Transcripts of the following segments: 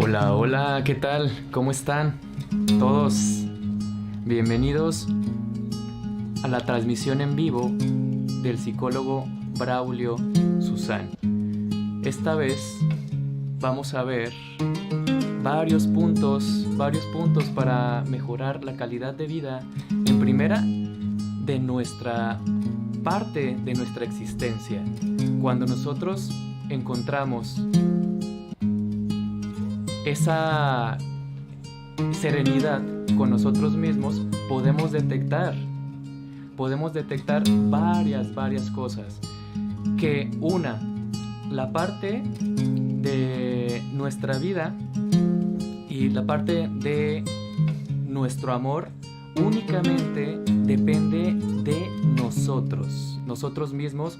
Hola, hola, ¿qué tal? ¿Cómo están todos? Bienvenidos a la transmisión en vivo del psicólogo Braulio Susán. Esta vez vamos a ver varios puntos para mejorar la calidad de vida, en primera, de nuestra parte de nuestra existencia. Cuando nosotros encontramos esa serenidad con nosotros mismos, podemos detectar varias cosas. Que una, la parte de nuestra vida y la parte de nuestro amor únicamente depende de nosotros mismos,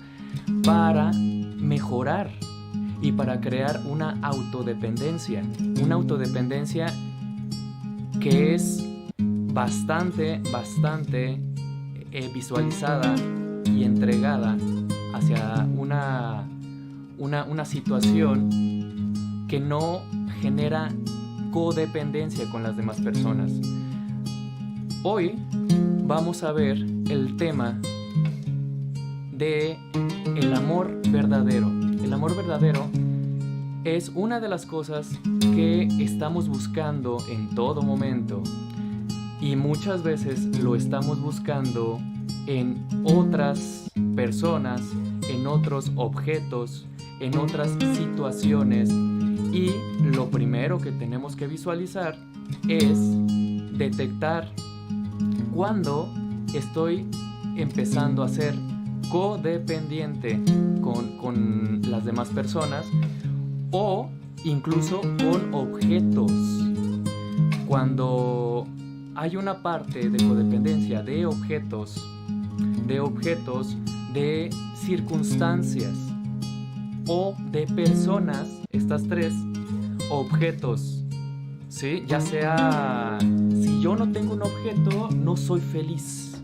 para mejorar y para crear una autodependencia que es bastante visualizada y entregada hacia una situación que no genera codependencia con las demás personas. Hoy vamos a ver el tema de el amor verdadero. El amor verdadero es una de las cosas que estamos buscando en todo momento, y muchas veces lo estamos buscando en otras personas, en otros objetos, en otras situaciones, y lo primero que tenemos que visualizar es detectar cuando estoy empezando a ser codependiente con las demás personas, o incluso con objetos. Cuando hay una parte de codependencia de objetos, de circunstancias o de personas, estas tres: objetos, ¿sí? Ya sea, si yo no tengo un objeto, no soy feliz.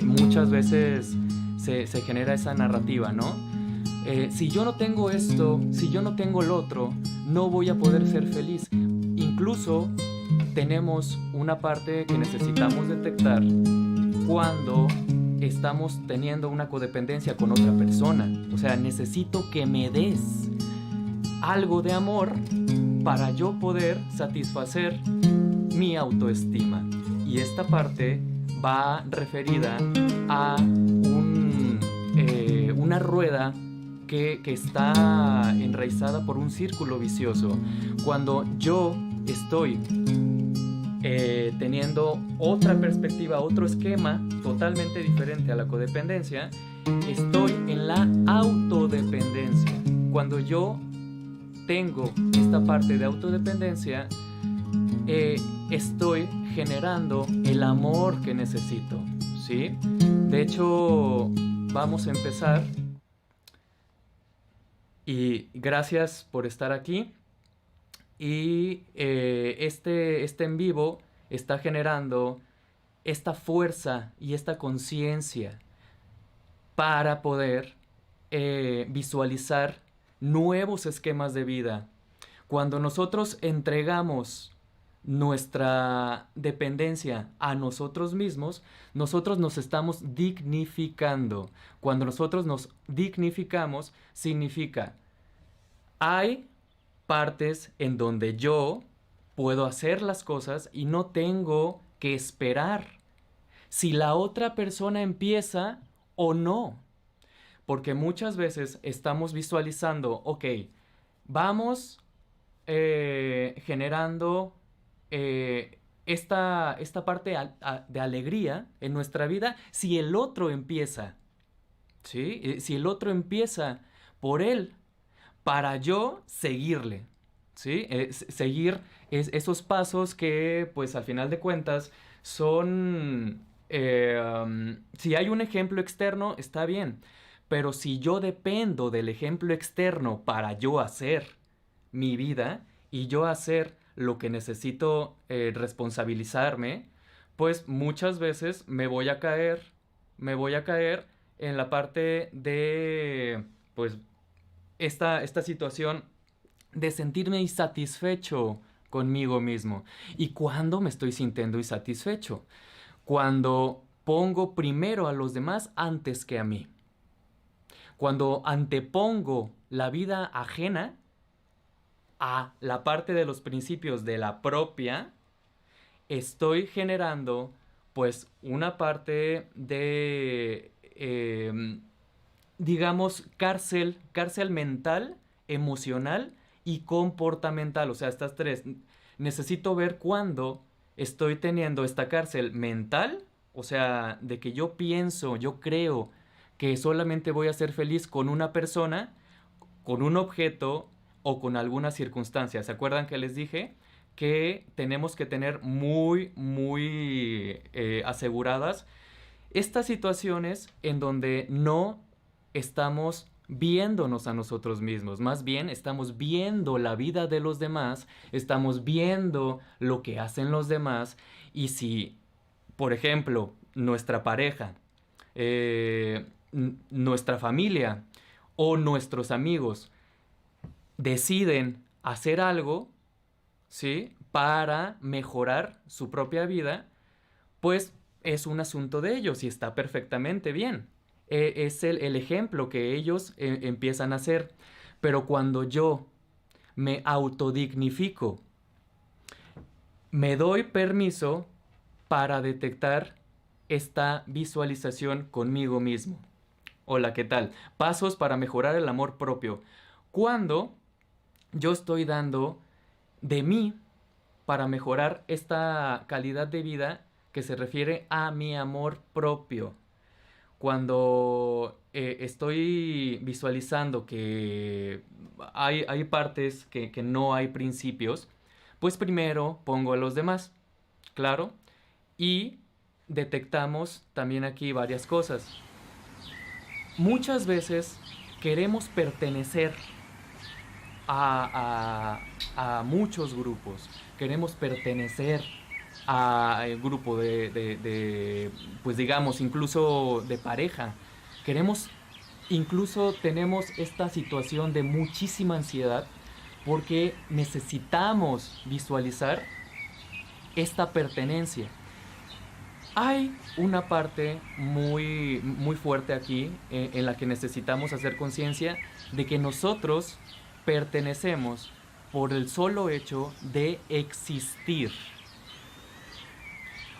Muchas veces se genera esa narrativa, ¿no? Si yo no tengo esto, si yo no tengo el otro, no voy a poder ser feliz. Incluso tenemos una parte que necesitamos detectar cuando estamos teniendo una codependencia con otra persona. O sea, necesito que me des algo de amor para yo poder satisfacer mi autoestima. Y esta parte va referida a una rueda que está enraizada por un círculo vicioso. Cuando yo estoy teniendo otra perspectiva, otro esquema totalmente diferente a la codependencia, estoy en la autodependencia. Cuando yo tengo esta parte de autodependencia, estoy generando el amor que necesito, ¿sí? De hecho, vamos a empezar. Y gracias por estar aquí. Y este en vivo está generando esta fuerza y esta conciencia para poder visualizar nuevos esquemas de vida. Cuando nosotros entregamos nuestra dependencia a nosotros mismos, nosotros nos estamos dignificando. Cuando nosotros nos dignificamos, significa: hay partes en donde yo puedo hacer las cosas y no tengo que esperar si la otra persona empieza o no. Porque muchas veces estamos visualizando, ok, vamos generando esta parte de alegría en nuestra vida si el otro empieza, ¿sí? Si el otro empieza por él, para yo seguirle, ¿sí? Seguir esos pasos que, pues, al final de cuentas, son... si hay un ejemplo externo, está bien. Pero si yo dependo del ejemplo externo para yo hacer mi vida y yo hacer lo que necesito responsabilizarme, pues muchas veces me voy a caer en la parte de, pues, esta situación de sentirme insatisfecho conmigo mismo. ¿Y cuándo me estoy sintiendo insatisfecho? Cuando pongo primero a los demás antes que a mí. Cuando antepongo la vida ajena a la parte de los principios de la propia, estoy generando pues una parte de, digamos, cárcel mental, emocional y comportamental. O sea, estas tres. Necesito ver cuándo estoy teniendo esta cárcel mental, o sea, de que yo pienso, yo creo que solamente voy a ser feliz con una persona, con un objeto o con alguna circunstancia. ¿Se acuerdan que les dije que tenemos que tener muy aseguradas estas situaciones en donde no estamos viéndonos a nosotros mismos, más bien estamos viendo la vida de los demás, estamos viendo lo que hacen los demás y si, por ejemplo, nuestra pareja, nuestra familia o nuestros amigos deciden hacer algo, ¿sí? Para mejorar su propia vida, pues es un asunto de ellos y está perfectamente bien. Es el ejemplo que ellos empiezan a hacer. Pero cuando yo me autodignifico, me doy permiso para detectar esta visualización conmigo mismo. Hola, ¿qué tal? Pasos para mejorar el amor propio. Cuando yo estoy dando de mí para mejorar esta calidad de vida que se refiere a mi amor propio. Cuando estoy visualizando que hay partes que no hay principios, pues primero pongo a los demás, claro, y detectamos también aquí varias cosas. Muchas veces queremos pertenecer a muchos grupos, queremos pertenecer al grupo pues digamos, incluso de pareja. Queremos, incluso tenemos esta situación de muchísima ansiedad porque necesitamos visualizar esta pertenencia. Hay una parte muy fuerte aquí en la que necesitamos hacer conciencia de que nosotros pertenecemos por el solo hecho de existir.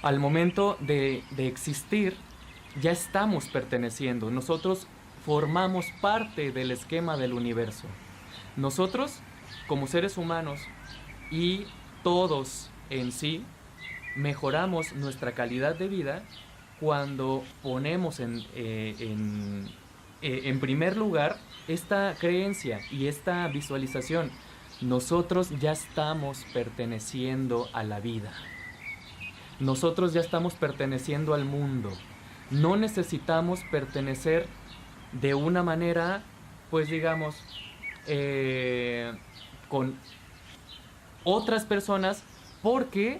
Al momento de existir, ya estamos perteneciendo. Nosotros formamos parte del esquema del universo. Nosotros, como seres humanos y todos en sí, mejoramos nuestra calidad de vida cuando ponemos en primer lugar esta creencia y esta visualización. Nosotros ya estamos perteneciendo a la vida. Nosotros ya estamos perteneciendo al mundo. No necesitamos pertenecer de una manera, pues digamos, con otras personas, porque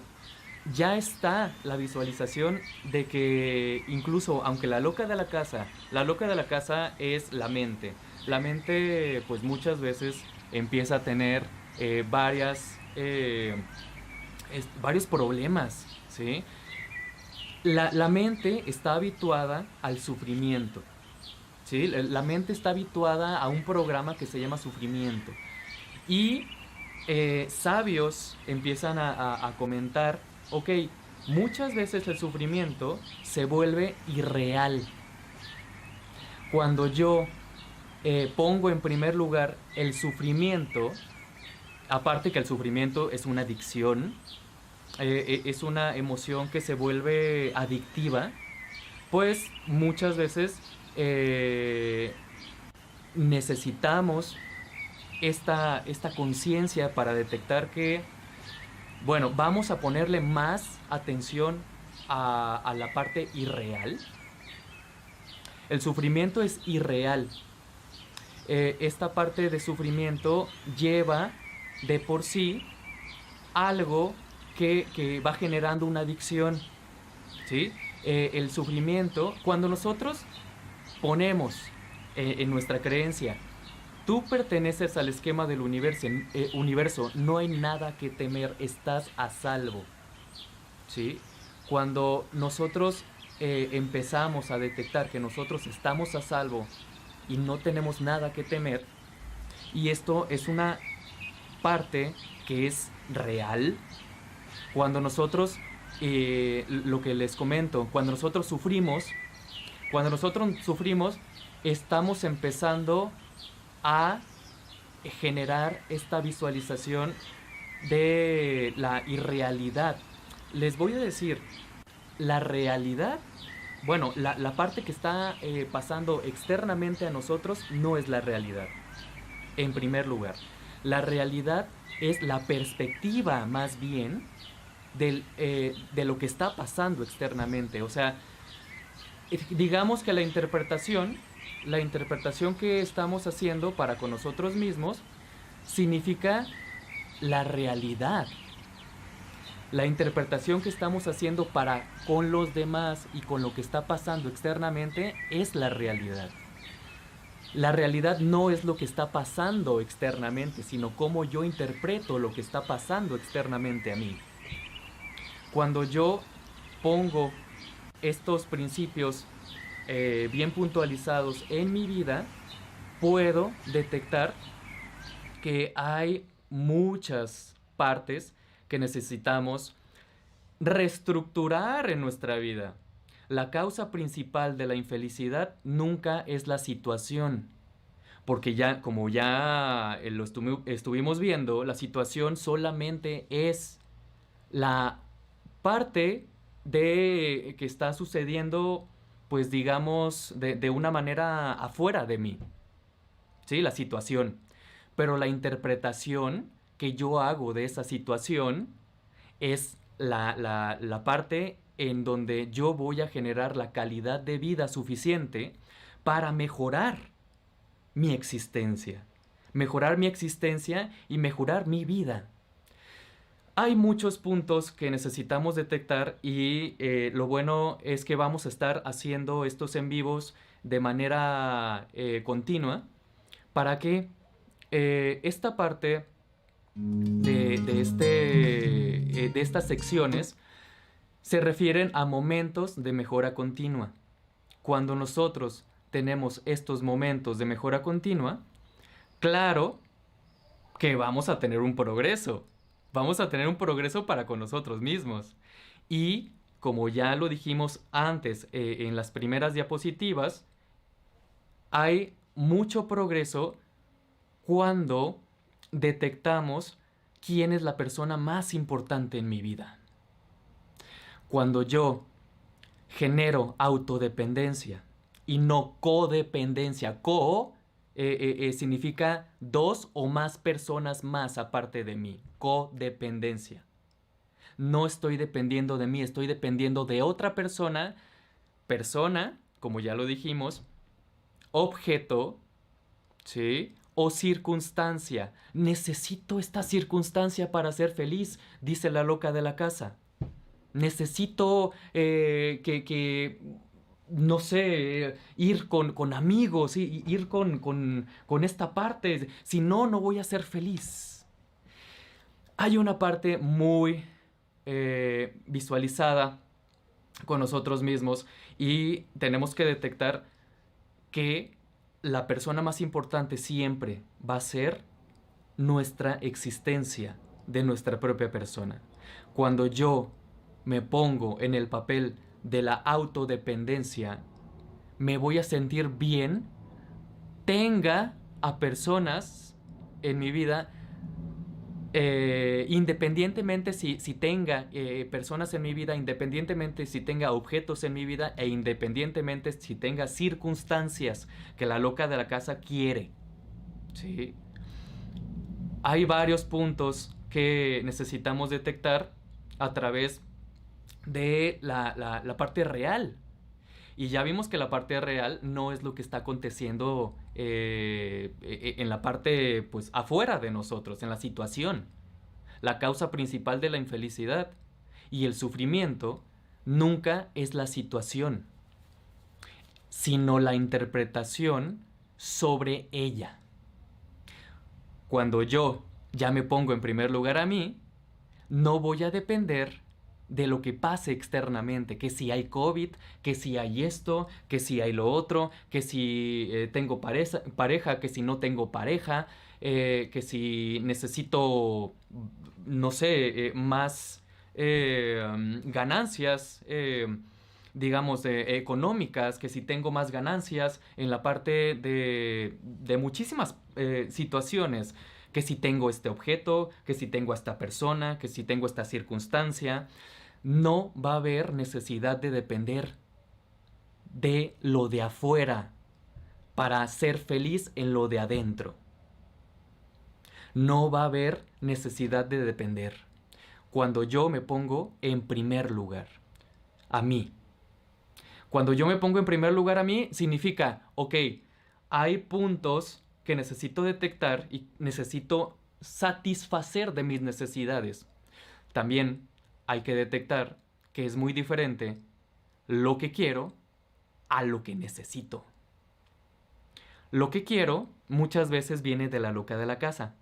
ya está la visualización de que incluso aunque la loca de la casa es la mente. La mente pues muchas veces empieza a tener varios problemas, ¿sí? La mente está habituada al sufrimiento, ¿sí? La mente está habituada a un programa que se llama sufrimiento. Y sabios empiezan a comentar, ok, muchas veces el sufrimiento se vuelve irreal. Cuando yo pongo en primer lugar el sufrimiento, aparte que el sufrimiento es una adicción, es una emoción que se vuelve adictiva, pues muchas veces necesitamos esta conciencia para detectar que, bueno, vamos a ponerle más atención a la parte irreal. El sufrimiento es irreal. Esta parte de sufrimiento lleva de por sí algo que va generando una adicción, ¿sí? El sufrimiento, cuando nosotros ponemos en nuestra creencia tú perteneces al esquema del universo, no hay nada que temer, estás a salvo, ¿sí? Cuando nosotros empezamos a detectar que nosotros estamos a salvo y no tenemos nada que temer, y esto es una parte que es real, cuando nosotros, lo que les comento, cuando nosotros sufrimos, estamos empezando a generar esta visualización de la irrealidad. Les voy a decir, la realidad, bueno, la parte que está pasando externamente a nosotros no es la realidad. En primer lugar, la realidad es la perspectiva más bien de lo que está pasando externamente. O sea, digamos que la interpretación que estamos haciendo para con nosotros mismos significa la realidad. La interpretación que estamos haciendo para con los demás y con lo que está pasando externamente es la realidad. La realidad no es lo que está pasando externamente, sino cómo yo interpreto lo que está pasando externamente a mí. Cuando yo pongo estos principios bien puntualizados en mi vida, puedo detectar que hay muchas partes que necesitamos reestructurar en nuestra vida. La causa principal de la infelicidad nunca es la situación, porque ya, como ya estuvimos viendo, la situación solamente es la parte de que está sucediendo, pues digamos, de una manera afuera de mí, ¿sí? La situación. Pero la interpretación que yo hago de esa situación es la parte en donde yo voy a generar la calidad de vida suficiente para mejorar mi existencia y mejorar mi vida. Hay muchos puntos que necesitamos detectar y lo bueno es que vamos a estar haciendo estos en vivos de manera continua para que esta parte de estas secciones se refieren a momentos de mejora continua. Cuando nosotros tenemos estos momentos de mejora continua, claro que vamos a tener un progreso. Vamos a tener un progreso para con nosotros mismos. Y como ya lo dijimos antes en las primeras diapositivas, hay mucho progreso cuando detectamos quién es la persona más importante en mi vida. Cuando yo genero autodependencia y no codependencia. Significa dos o más personas más aparte de mí. Codependencia. No estoy dependiendo de mí, estoy dependiendo de otra persona. Persona, como ya lo dijimos, objeto, ¿sí? O circunstancia. Necesito esta circunstancia para ser feliz, dice la loca de la casa. Necesito no sé, ir con amigos, ir con esta parte. Si no, no voy a ser feliz. Hay una parte muy visualizada con nosotros mismos y tenemos que detectar que la persona más importante siempre va a ser nuestra existencia de nuestra propia persona. Cuando yo me pongo en el papel de la autodependencia, me voy a sentir bien, tenga a personas en mi vida, independientemente si tenga personas en mi vida, independientemente si tenga objetos en mi vida e independientemente si tenga circunstancias que la loca de la casa quiere. ¿Sí? Hay varios puntos que necesitamos detectar a través de la parte real. Y ya vimos que la parte real no es lo que está aconteciendo en la parte pues afuera de nosotros, en la situación. La causa principal de la infelicidad y el sufrimiento nunca es la situación, sino la interpretación sobre ella. Cuando yo ya me pongo en primer lugar a mí, no voy a depender de lo que pase externamente, que si hay COVID, que si hay esto, que si hay lo otro, que si tengo pareja, que si no tengo pareja, que si necesito, no sé, más ganancias, digamos, económicas, que si tengo más ganancias en la parte de muchísimas situaciones, que si tengo este objeto, que si tengo a esta persona, que si tengo esta circunstancia, no va a haber necesidad de depender de lo de afuera para ser feliz en lo de adentro. No va a haber necesidad de depender. Cuando yo me pongo en primer lugar, a mí. Cuando yo me pongo en primer lugar a mí, significa, ok, hay puntos que necesito detectar y necesito satisfacer de mis necesidades. También hay que detectar que es muy diferente lo que quiero a lo que necesito. Lo que quiero muchas veces viene de la loca de la casa.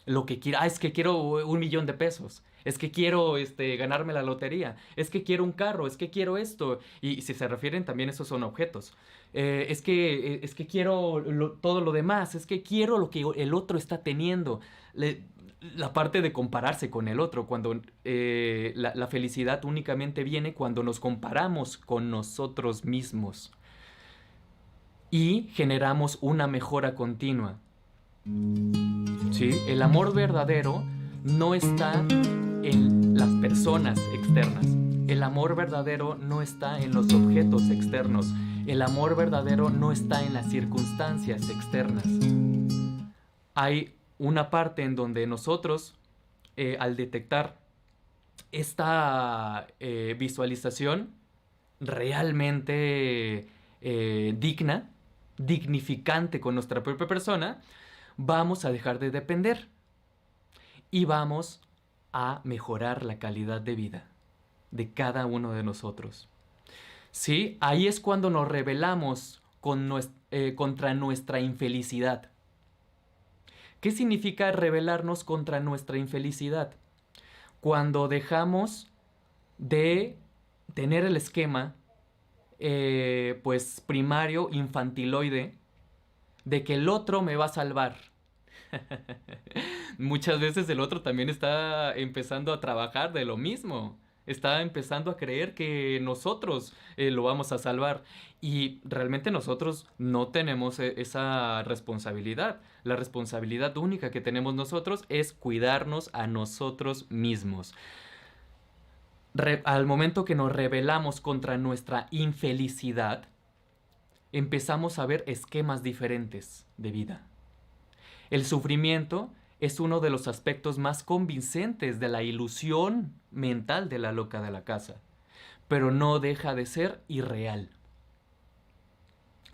Lo que quiero, es que quiero 1 millón de pesos. Es que quiero ganarme la lotería. Es que quiero un carro. Es que quiero esto. Y si se refieren, también esos son objetos. Es que quiero todo lo demás. Es que quiero lo que el otro está teniendo. La parte de compararse con el otro. Cuando la felicidad únicamente viene cuando nos comparamos con nosotros mismos. Y generamos una mejora continua. ¿Sí? El amor verdadero no está en las personas externas. El amor verdadero no está en los objetos externos. El amor verdadero no está en las circunstancias externas. Hay una parte en donde nosotros, al detectar esta visualización realmente digna, dignificante con nuestra propia persona, vamos a dejar de depender y vamos a mejorar la calidad de vida de cada uno de nosotros. Sí, ahí es cuando nos rebelamos contra nuestra infelicidad. ¿Qué significa rebelarnos contra nuestra infelicidad? Cuando dejamos de tener el esquema, pues primario, infantiloide, de que el otro me va a salvar. Muchas veces el otro también está empezando a trabajar de lo mismo. Está empezando a creer que nosotros lo vamos a salvar. Y realmente nosotros no tenemos esa responsabilidad. La responsabilidad única que tenemos nosotros es cuidarnos a nosotros mismos. Al momento que nos rebelamos contra nuestra infelicidad, empezamos a ver esquemas diferentes de vida. El sufrimiento es uno de los aspectos más convincentes de la ilusión mental de la loca de la casa, pero no deja de ser irreal.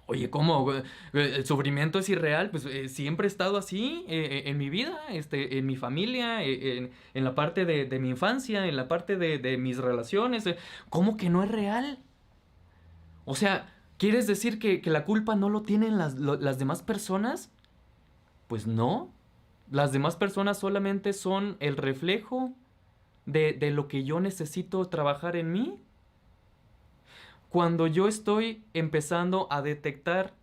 Oye, ¿cómo? ¿El sufrimiento es irreal? Pues siempre he estado así en mi vida, en mi familia, en la parte de mi infancia, en la parte de mis relaciones. ¿Cómo que no es real? O sea, ¿quieres decir que la culpa no lo tienen las demás personas? Pues no. Las demás personas solamente son el reflejo de lo que yo necesito trabajar en mí. Cuando yo estoy empezando a detectar,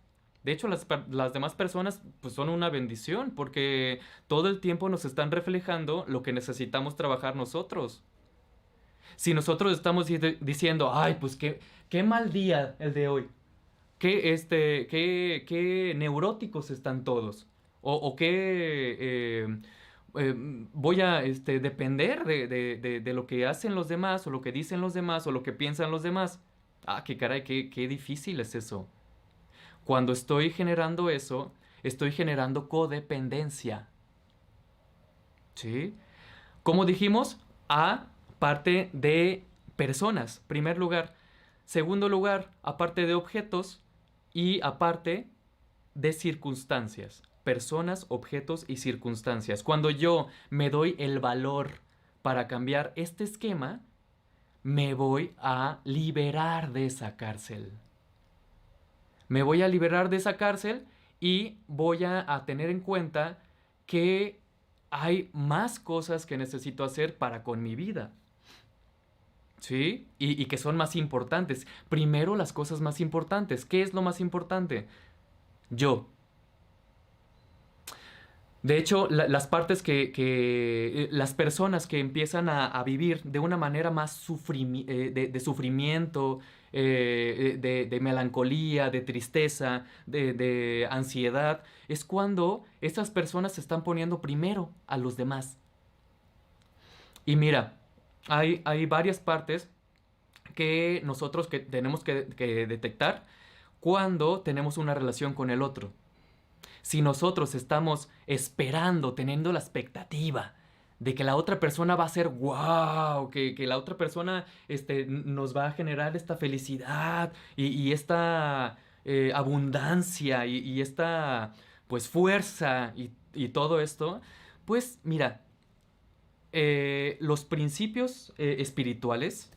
de hecho las demás personas pues son una bendición porque todo el tiempo nos están reflejando lo que necesitamos trabajar nosotros. Si nosotros estamos diciendo, ay, pues qué mal día el de hoy, qué neuróticos están todos, o qué voy a depender de lo que hacen los demás, o lo que dicen los demás, o lo que piensan los demás. Ah, qué caray, qué difícil es eso. Cuando estoy generando eso, estoy generando codependencia. ¿Sí? Como dijimos, a parte de personas, primer lugar. Segundo lugar, aparte de objetos y aparte de circunstancias. Personas, objetos y circunstancias. Cuando yo me doy el valor para cambiar este esquema, me voy a liberar de esa cárcel. Me voy a liberar de esa cárcel y voy a tener en cuenta que hay más cosas que necesito hacer para con mi vida. ¿Sí? Y que son más importantes. Primero las cosas más importantes. ¿Qué es lo más importante? Yo. De hecho, las partes las personas que empiezan a vivir de una manera más de sufrimiento, de melancolía, de tristeza, de ansiedad, es cuando esas personas se están poniendo primero a los demás. Y mira, hay varias partes que nosotros que tenemos que detectar cuando tenemos una relación con el otro. Si nosotros estamos esperando, teniendo la expectativa de que la otra persona va a ser wow, que la otra persona nos va a generar esta felicidad y esta abundancia y esta pues fuerza y todo esto, pues mira, los principios espirituales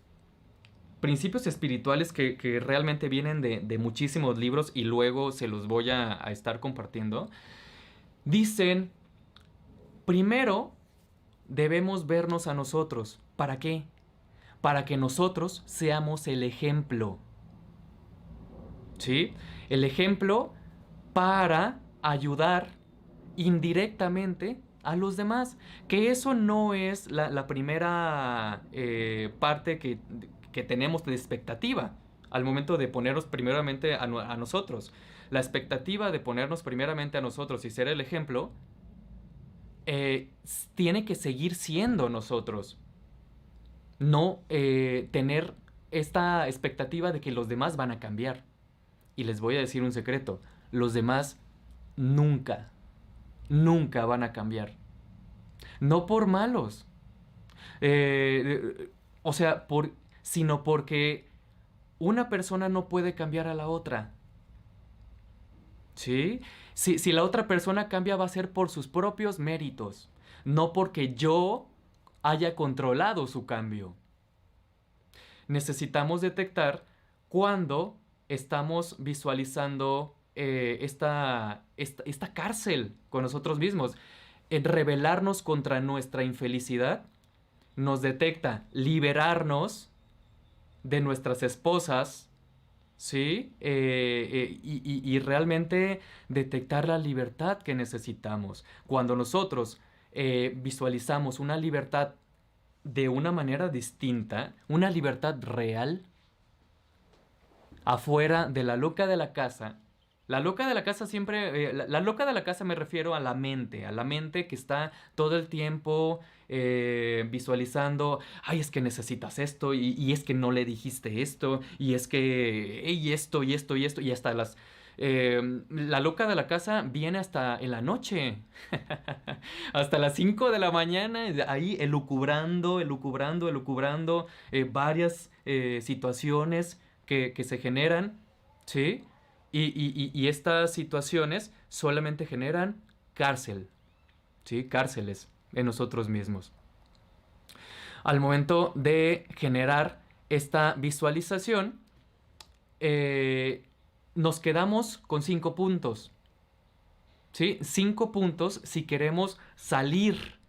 que realmente vienen de muchísimos libros y luego se los voy a estar compartiendo, dicen, primero debemos vernos a nosotros. ¿Para qué? Para que nosotros seamos el ejemplo. ¿Sí? El ejemplo para ayudar indirectamente a los demás. Que eso no es la primera parte que tenemos de expectativa al momento de ponernos primeramente a nosotros. La expectativa de ponernos primeramente a nosotros y ser el ejemplo tiene que seguir siendo nosotros. No tener esta expectativa de que los demás van a cambiar. Y les voy a decir un secreto. Los demás nunca, nunca van a cambiar. No por malos. O sea, sino porque una persona no puede cambiar a la otra. ¿Sí? Si la otra persona cambia va a ser por sus propios méritos, no porque yo haya controlado su cambio. Necesitamos detectar cuando estamos visualizando esta cárcel con nosotros mismos. En rebelarnos contra nuestra infelicidad nos detecta liberarnos de nuestras esposas, ¿sí? Y realmente detectar la libertad que necesitamos. Cuando nosotros visualizamos una libertad de una manera distinta, una libertad real, afuera de la loca de la casa. La loca de la casa siempre, la loca de la casa me refiero a la mente que está todo el tiempo visualizando, ay, es que necesitas esto y es que no le dijiste esto y es que, y esto y esto y esto y hasta la loca de la casa viene hasta en la noche, hasta las 5 de la mañana, ahí elucubrando varias situaciones que se generan, ¿sí? Y estas situaciones solamente generan cárcel, ¿sí? Cárceles en nosotros mismos. Al momento de generar esta visualización, nos quedamos con 5 puntos, ¿sí? 5 puntos si queremos salir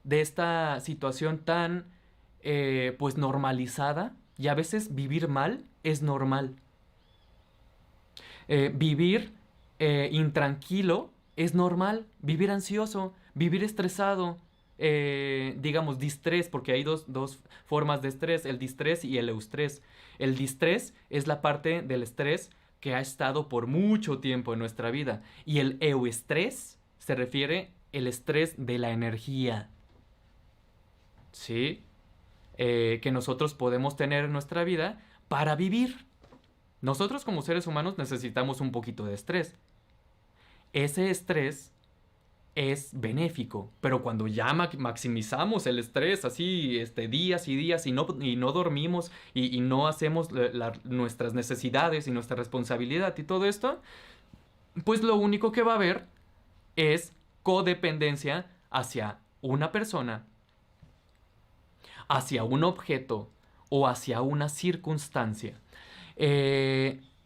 de esta situación tan, pues, normalizada. Y a veces vivir mal es normal. Vivir intranquilo es normal. Vivir ansioso, vivir estresado, digamos, distrés, porque hay dos formas de estrés, el distrés y el eustrés. El distrés es la parte del estrés que ha estado por mucho tiempo en nuestra vida. Y el eustrés se refiere al estrés de la energía. ¿Sí? Que nosotros podemos tener en nuestra vida para vivir. Nosotros como seres humanos necesitamos un poquito de estrés. Ese estrés es benéfico, pero cuando ya maximizamos el estrés así días y días y no dormimos y no hacemos nuestras necesidades y nuestra responsabilidad y todo esto, pues lo único que va a haber es codependencia hacia una persona, hacia un objeto o hacia una circunstancia.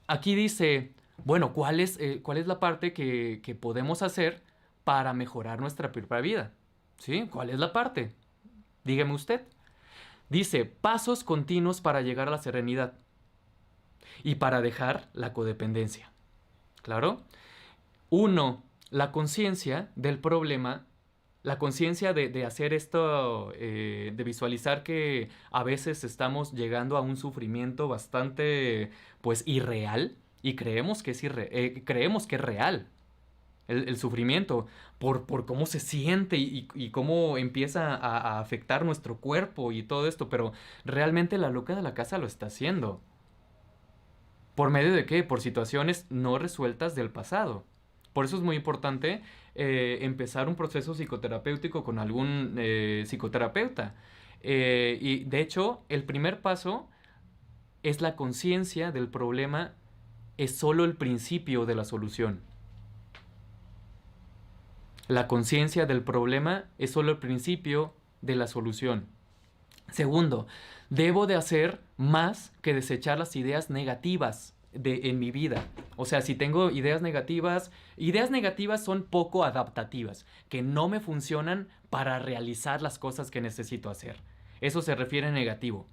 Aquí dice, bueno, cuál es la parte que podemos hacer para mejorar nuestra propia vida? ¿Sí? ¿Cuál es la parte? Dígame usted. Dice, pasos continuos para llegar a la serenidad y para dejar la codependencia. ¿Claro? Uno, la conciencia del problema, la conciencia de hacer esto, de visualizar que a veces estamos llegando a un sufrimiento bastante, pues, irreal y creemos que creemos que es real. El sufrimiento, por cómo se siente y cómo empieza a afectar nuestro cuerpo y todo esto, pero realmente la loca de la casa lo está haciendo. ¿Por medio de qué? Por situaciones no resueltas del pasado. Por eso es muy importante empezar un proceso psicoterapéutico con algún psicoterapeuta. Y de hecho, el primer paso es la conciencia del problema, es solo el principio de la solución. La conciencia del problema es solo el principio de la solución. Segundo, debo de hacer más que desechar las ideas negativas en mi vida. O sea, si tengo ideas negativas son poco adaptativas, que no me funcionan para realizar las cosas que necesito hacer. Eso se refiere a negativo.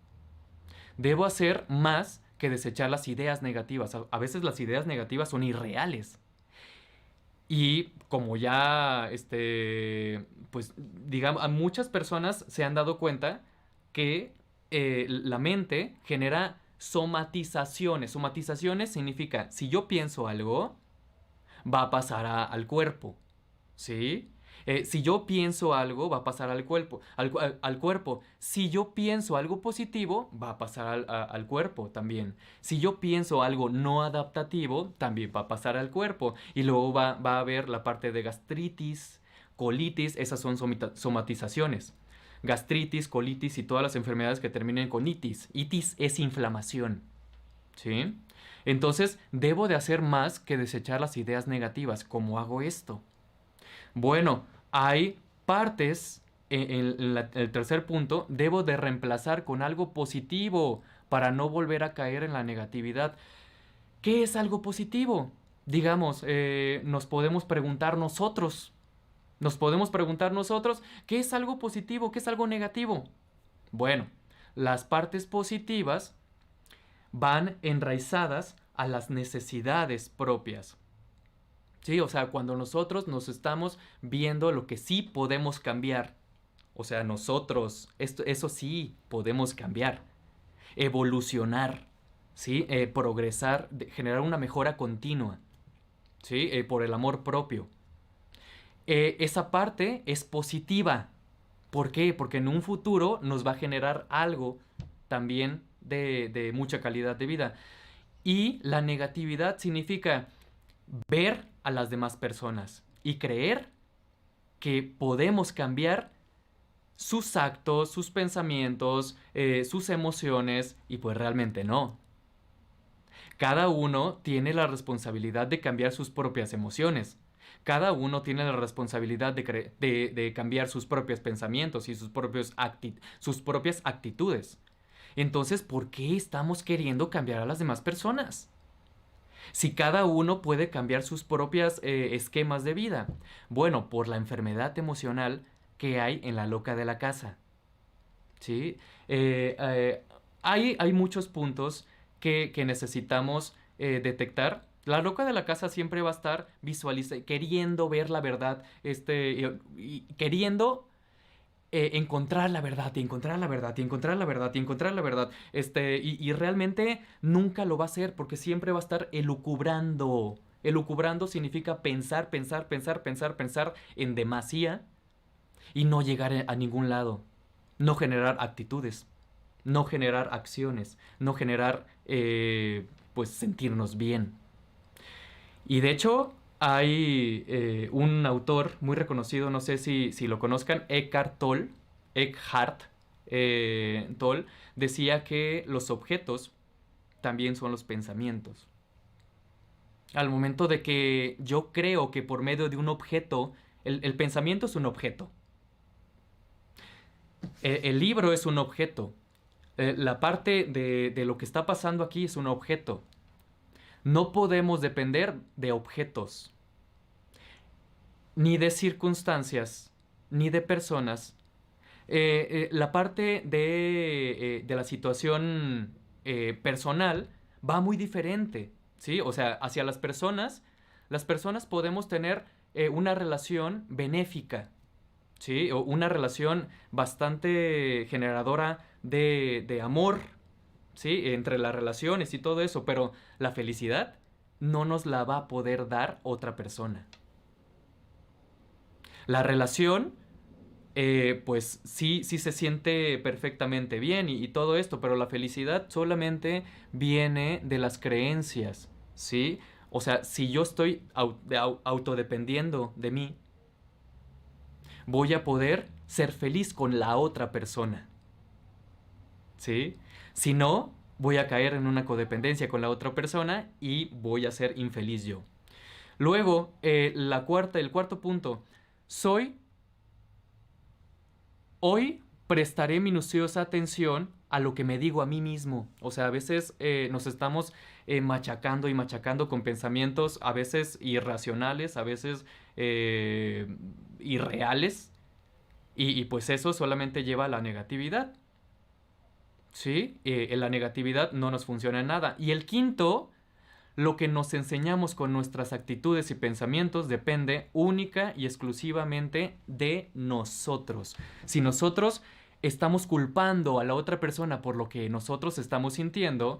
Debo hacer más que desechar las ideas negativas. A veces las ideas negativas son irreales. Y como ya, pues, digamos, a muchas personas se han dado cuenta que la mente genera somatizaciones. Somatizaciones significa, si yo pienso algo, va a pasar al cuerpo, ¿sí? Si yo pienso algo, va a pasar al cuerpo, al cuerpo. Si yo pienso algo positivo, va a pasar al cuerpo también. Si yo pienso algo no adaptativo, también va a pasar al cuerpo. Y luego va a haber la parte de gastritis, colitis, esas son somatizaciones. Gastritis, colitis y todas las enfermedades que terminen con itis. Itis es inflamación, ¿sí? Entonces, debo de hacer más que desechar las ideas negativas. ¿Cómo hago esto? Bueno, hay partes, el tercer punto, debo de reemplazar con algo positivo para no volver a caer en la negatividad. ¿Qué es algo positivo? Digamos, nos podemos preguntar nosotros, ¿qué es algo positivo? ¿Qué es algo negativo? Bueno, las partes positivas van enraizadas a las necesidades propias. Sí, o sea, cuando nosotros nos estamos viendo lo que sí podemos cambiar, o sea, nosotros, eso sí podemos cambiar, evolucionar, ¿sí? Progresar, generar una mejora continua, ¿sí? Por el amor propio. Esa parte es positiva. ¿Por qué? Porque en un futuro nos va a generar algo también de mucha calidad de vida. Y la negatividad significa ver a las demás personas y creer que podemos cambiar sus actos, sus pensamientos, sus emociones, y pues realmente no. Cada uno tiene la responsabilidad de cambiar sus propias emociones. Cada uno tiene la responsabilidad de cambiar sus propios pensamientos y sus propias actitudes. Entonces, ¿por qué estamos queriendo cambiar a las demás personas? Si cada uno puede cambiar sus propios esquemas de vida. Bueno, por la enfermedad emocional que hay en la loca de la casa. ¿Sí? Hay muchos puntos que necesitamos detectar. La loca de la casa siempre va a estar queriendo ver la verdad, y queriendo encontrar la verdad, y encontrar la verdad, y encontrar la verdad, y encontrar la verdad. Y realmente nunca lo va a hacer porque siempre va a estar elucubrando. Elucubrando significa pensar, pensar, pensar, pensar, pensar en demasía y no llegar a ningún lado. No generar actitudes, no generar acciones, no generar, pues, sentirnos bien. Y de hecho, hay un autor muy reconocido, no sé si lo conozcan, Eckhart Tolle, decía que los objetos también son los pensamientos. Al momento de que yo creo que por medio de un objeto, el pensamiento es un objeto, el libro es un objeto, la parte de lo que está pasando aquí es un objeto. No podemos depender de objetos, ni de circunstancias, ni de personas. La parte de la situación personal va muy diferente, ¿sí? O sea, hacia las personas podemos tener una relación benéfica, ¿sí? O una relación bastante generadora de amor, ¿sí? Entre las relaciones y todo eso, pero la felicidad no nos la va a poder dar otra persona. La relación, pues sí se siente perfectamente bien y todo esto, pero la felicidad solamente viene de las creencias, ¿sí? O sea, si yo estoy autodependiendo de mí, voy a poder ser feliz con la otra persona, ¿sí? Si no, voy a caer en una codependencia con la otra persona y voy a ser infeliz yo. Luego, el cuarto punto, soy hoy prestaré minuciosa atención a lo que me digo a mí mismo. O sea, a veces nos estamos machacando y machacando con pensamientos a veces irracionales, a veces irreales. Y pues eso solamente lleva a la negatividad. ¿Sí? La negatividad no nos funciona en nada. Y el quinto, lo que nos enseñamos con nuestras actitudes y pensamientos depende única y exclusivamente de nosotros. Si nosotros estamos culpando a la otra persona por lo que nosotros estamos sintiendo,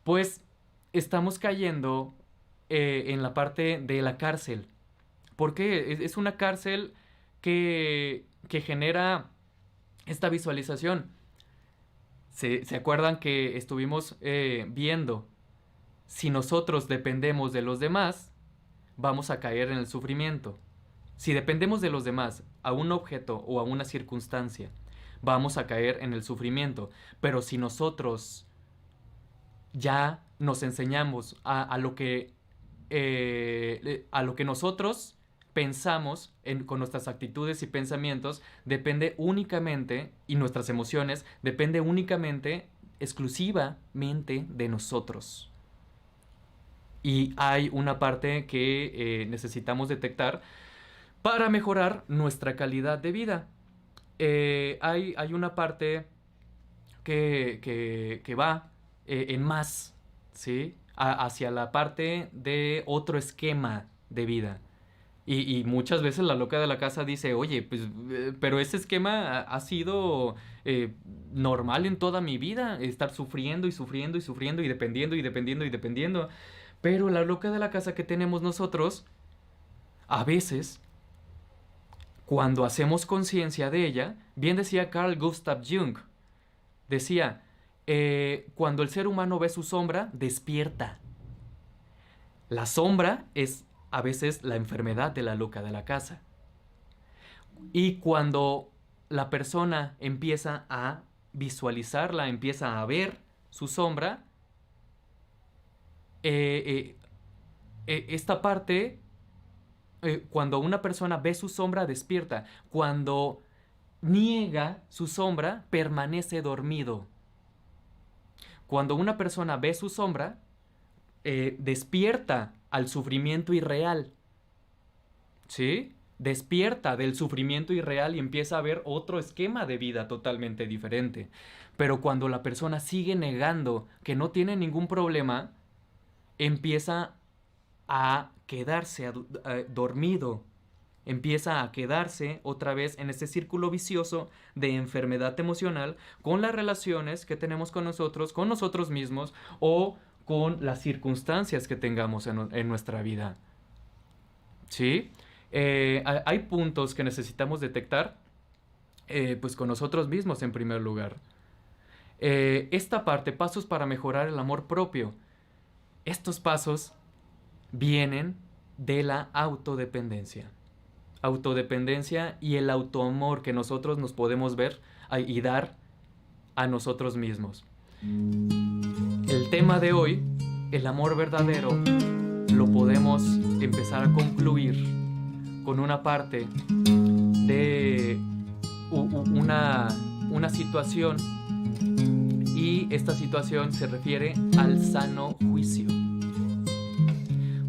pues estamos cayendo en la parte de la cárcel. Porque es una cárcel que genera esta visualización. ¿Se acuerdan que estuvimos viendo? Si nosotros dependemos de los demás, vamos a caer en el sufrimiento. Si dependemos de los demás, a un objeto o a una circunstancia, vamos a caer en el sufrimiento. Pero si nosotros ya nos enseñamos a lo que nosotros pensamos con nuestras actitudes y pensamientos, depende únicamente, y nuestras emociones, depende únicamente, exclusivamente de nosotros. Y hay una parte que necesitamos detectar para mejorar nuestra calidad de vida. Hay una parte que va en más, ¿sí? Hacia la parte de otro esquema de vida. Y muchas veces la loca de la casa dice, oye, pues, pero ese esquema ha sido normal en toda mi vida, estar sufriendo y sufriendo y sufriendo y dependiendo y dependiendo y dependiendo. Pero la loca de la casa que tenemos nosotros, a veces, cuando hacemos conciencia de ella, bien decía Carl Gustav Jung, decía, cuando el ser humano ve su sombra, despierta. La sombra es a veces la enfermedad de la loca de la casa. Y cuando la persona empieza a visualizarla, empieza a ver su sombra, esta parte, cuando una persona ve su sombra, despierta. Cuando niega su sombra, permanece dormido. Cuando una persona ve su sombra, despierta al sufrimiento irreal. ¿Sí? Despierta del sufrimiento irreal y empieza a ver otro esquema de vida totalmente diferente. Pero cuando la persona sigue negando que no tiene ningún problema, empieza a quedarse dormido. Empieza a quedarse otra vez en ese círculo vicioso de enfermedad emocional con las relaciones que tenemos con nosotros mismos o con las circunstancias que tengamos en nuestra vida. ¿Sí? Hay puntos que necesitamos detectar pues con nosotros mismos en primer lugar. Esta parte, pasos para mejorar el amor propio. Estos pasos vienen de la autodependencia. Autodependencia y el autoamor que nosotros nos podemos ver y dar a nosotros mismos. El tema de hoy, el amor verdadero, lo podemos empezar a concluir con una parte de una situación, y esta situación se refiere al sano juicio.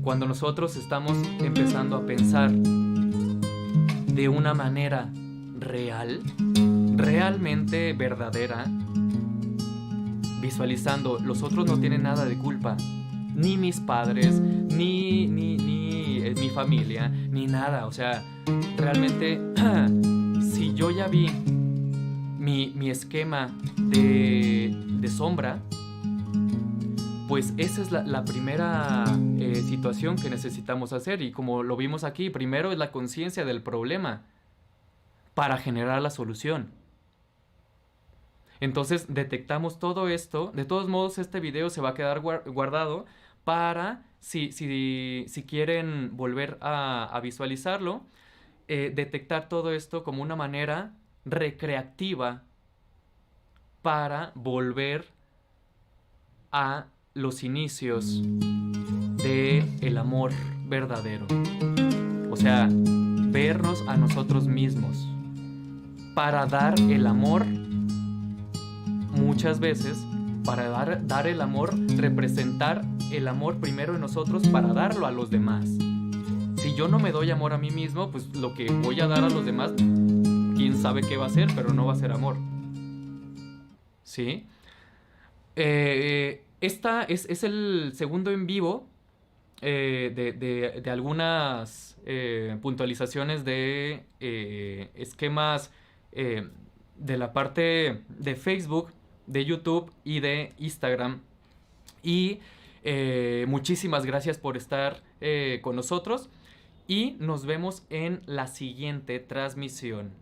Cuando nosotros estamos empezando a pensar de una manera real, realmente verdadera, visualizando, los otros no tienen nada de culpa, ni mis padres, ni mi familia, ni nada. O sea, realmente, si yo ya vi mi esquema de sombra, pues esa es la primera situación que necesitamos hacer. Y como lo vimos aquí, primero es la conciencia del problema para generar la solución. Entonces detectamos todo esto. De todos modos, este video se va a quedar guardado para si quieren volver a visualizarlo, detectar todo esto como una manera recreativa para volver a los inicios del amor verdadero. O sea, vernos a nosotros mismos para dar el amor. Muchas veces, para dar el amor, representar el amor primero en nosotros para darlo a los demás. Si yo no me doy amor a mí mismo, pues lo que voy a dar a los demás, quién sabe qué va a ser, pero no va a ser amor. ¿Sí? Esta es el segundo en vivo de algunas puntualizaciones de esquemas de la parte de Facebook, de YouTube y de Instagram. Y muchísimas gracias por estar con nosotros y nos vemos en la siguiente transmisión.